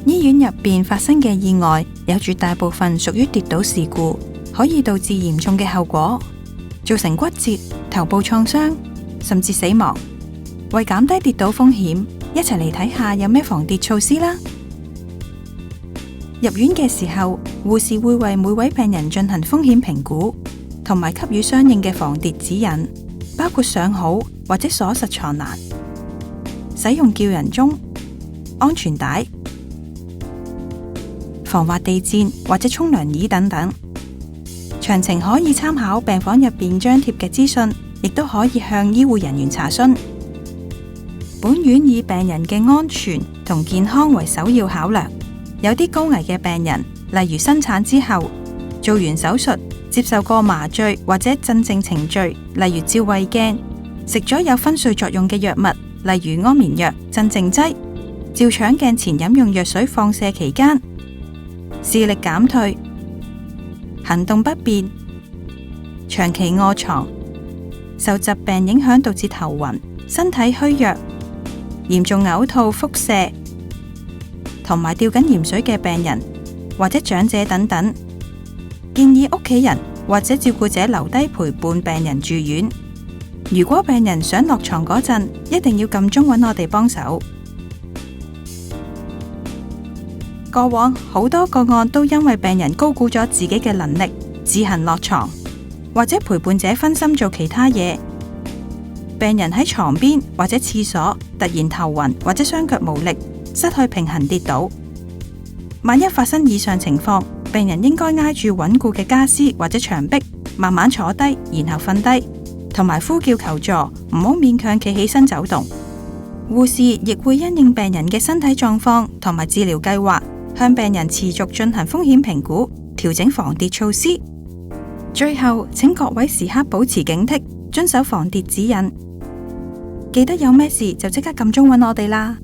醫院入邊發生嘅意外，有絕大部分屬於跌倒事故，可以導致嚴重嘅後果，造成骨折、頭部創傷，甚至死亡。為減低跌倒風險，一齊嚟睇下有咩防跌措施啦。入院嘅時候，護士會為每位病人進行風險評估，同埋給予相應嘅防跌指引，包括上好或者鎖實床欄、使用吊人鐘、安全帶、防滑地墊或者沖涼椅等等。詳情可以參考病房入邊張貼嘅資訊，亦都可以向醫護人員查詢。本院以病人嘅安全同健康為首要考量。有啲高危嘅病人，例如生產之後做完手術，接受過麻醉或者鎮靜程序，例如照胃鏡，食咗有昏睡作用嘅藥物，例如安眠藥、鎮靜劑，照腸鏡前飲用藥水放射期間，視力減退、行動不便、長期臥床、受疾病影響導致頭暈、身體虛弱、嚴重嘔吐、腹瀉，同埋吊緊鹽水嘅病人或者長者等等，建議屋企人或者照顧者留低陪伴病人住院。如果病人想落床嗰陣，一定要撳鐘揾我哋幫手。過往好多個案都因為病人高估咗自己嘅能力，自行落床，或者陪伴者分心做其他嘢，病人喺床邊或者廁所突然頭暈或者雙腳無力，失去平衡跌倒。萬一發生以上情況，病人應該挨住穩固嘅家私或者牆壁，慢慢坐低，然後瞓低，同埋呼叫求助，唔好勉強企起身走動。護士亦會因應病人嘅身體狀況同埋治療計劃，向病人持續進行風險評估，調整防跌措施。最後，請各位時刻保持警惕，遵守防跌指引。記得有咩事就即刻撳鐘揾我哋啦。